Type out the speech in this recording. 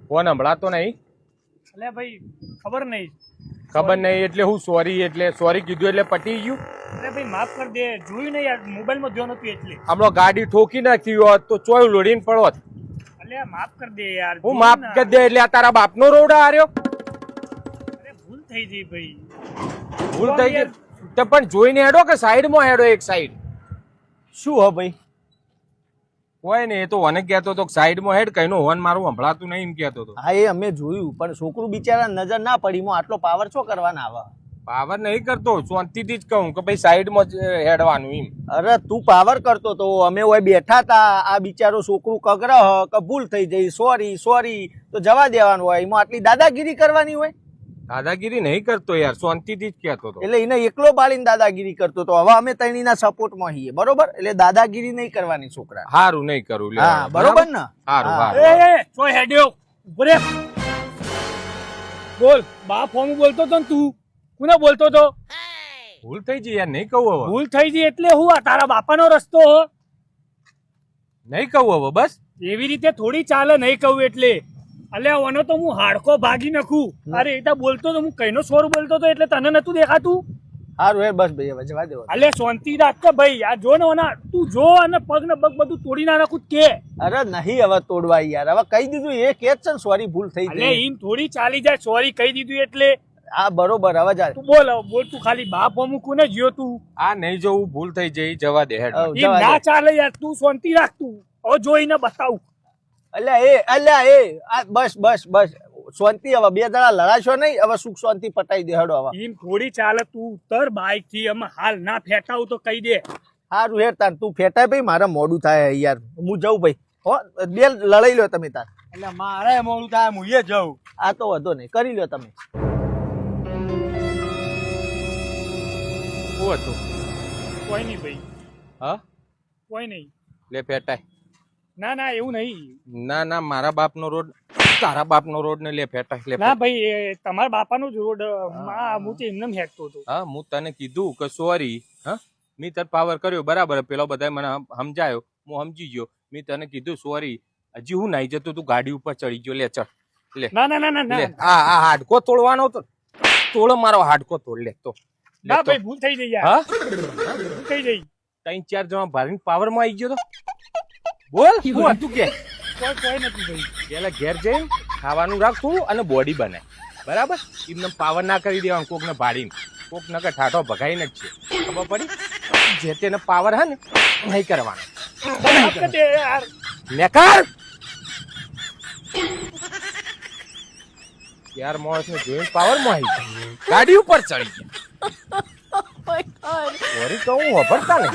Phone સંભળાતો નહીં. એટલે ભાઈ ખબર નહીં એટલે હું સોરી કીધું એટલે પટી ગયું. એટલે ભાઈ માફ કરી દે, જોયું નહીં યાર, મોબાઈલમાં ધ્યાન હતું એટલે. આપણો ગાડી ઠોકી નાખી હોત તો ચોય લોડીને પડોત. એટલે માફ કરી દે યાર. હું માફ કરી દે એટલે આ તારા બાપનો રોડ હાર્યો. અરે ભૂલ થઈ ગઈ ભાઈ. ભૂલ થઈ ગઈ તો પણ જોઈને હેડો કે સાઈડમાં હેડો, એક સાઈડ. શું હો ભાઈ? હોય ને એ તો મને કહેતો હતો સાઈડમાં હેડ, કઈનો હોન મારું સંભળાતું નહીં એમ કહેતો હતો. હા એ અમે જોયું, પણ છોકરું બિચારા નજર ના પડી, માં આટલો પાવર શું કરવાના આવા? પાવર નહીં કરતો, શાંતિથી જ કહું કે ભાઈ સાઈડમાં જ હેડવાનું એમ. અરે તું પાવર કરતો તો, અમે ઓય બેઠા તા, આ બિચારો છોકરું કગરહ કે ભૂલ થઈ જઈ, સોરી તો જવા દેવાનું હોય. એમાં આટલી દાદાગીરી કરવાની હોય? દાદાગીરી નહીં કરતો યાર, શાંતિથી જ કહેતો હતો. એટલે એને એકલો બાળીને દાદાગીરી કરતો તો. હવે અમે તણીના સપોર્ટમાં છીએ, બરોબર? એટલે દાદાગીરી નહીં કરવાની છોકરા. હારું નહીં કરું. હા બરોબર ને? હારું. એ ચોય હેડ્યો ઉભો રે. બોલ બા ફોન બોલતો તો ને તું કોને બોલતો તો? ભૂલ થઈ ગઈ યાર, નહીં કહું હવે. ભૂલ થઈ ગઈ એટલે હું આ તારા બાપાનો રસ્તો હો? નહીં કહું હવે બસ. એવી રીતે થોડી ચાલે નહીં કહું એટલે. અલ્યા ઓનો તો હું હાડકો ભાગી નાખું. અરે એ બોલતો તો, હું કઈનો સ્વર બોલતો તો એટલે તને નતું દેખાતું? હારું હે બસ ભાઈ, હવે જવા દેવા. અલ્યા શાંતિ રાખ કે ભાઈ. આ જો ને ઓના તું જો, અને પગ ને પગ બધું તોડી ના નાખું કે. અરે નહીં હવે તોડવા યાર, હવે કહી દીધું એ કે છે ને સોરી ભૂલ થઈ અલ્યા ગઈ. ઈમ થોડી ચાલી જાય, સોરી કહી દીધું એટલે. હા બરોબર, હવે જા. તું બોલ તું ખાલી બાપ અમુક કોને જ્યો તું? આ નહીં જોવું, ભૂલ થઈ જઈ, જવા દે હેડ. હવ. ઈ ના ચાલે યાર, તું શાંતિ રાખ. તું હવે જોઈને બતાવું. અલ્યા એ બસ શાંતિ. હવે બે જણા લડાશો નહીં, હવે સુખ શાંતિ પટાઈ દે હડો. હવે ઈમ થોડી ચાલે. તું ઉતર બાઈક થી, અમે હાલ ના ફેટાવું તો કહી દે. હારું હેર તાર તું ફેટાય ભાઈ, મારે મોડું થાય યાર, હું જઉં ભાઈ. હો બે લડાઈ લો તમે તાર. એટલે મારે મોડું થાય, હું એ જઉં. આ તો વધો નહીં, કરી લો તમે. શું હતું? કોઈ નહીં ભાઈ, હા કોઈ નહીં. લે ફેટાય. ના એવું નહીં. ના મારા બાપનો રોડ, તારા બાપનો રોડ ને લે ફેટાય. લે ના ભાઈ, એ તમારા બાપાનો જ રોડ. હું તો એમને હેકતો હતો. હા, હું તને કીધું કે સોરી. હા, મેં તને પાવર કર્યો બરાબર, પેલો બધા મને સમજાયો, હું સમજી ગયો. મેં તને કીધું સોરી. હજી હું નાઈ જતો, તું ગાડી ઉપર ચડી ગયો. લે ચલ લે. ના લે આ હાડકો તોડવાનો તો તોડ, મારો હાડકો તોડ. લે તો ના ભાઈ, ભૂલ થઈ જઈ યાર. ભૂલ થઈ જઈ. 3-4 જણા ભારીને પાવર માં આવી ગયો તો. બોલ શું હતું કે? કોઈ નથી ભાઈ. પેલા ઘેર જઈને ખાવાનું રાખવું અને બોડી બનાય બરાબર. એમને પાવર ના કરી દેવાનું કોક ને ભાડીને. કોક નકર ઠાઠો ભગાઈને જ છે, ખબર પડી? જે તેને પાવર હે ને નહીં કરવાનો. નેકાર યાર, માણસ ને જોઈને પાવર માં આવી ગયો, ગાડી ઉપર ચડી ગયા. સોરી કહું, વભરતા ને.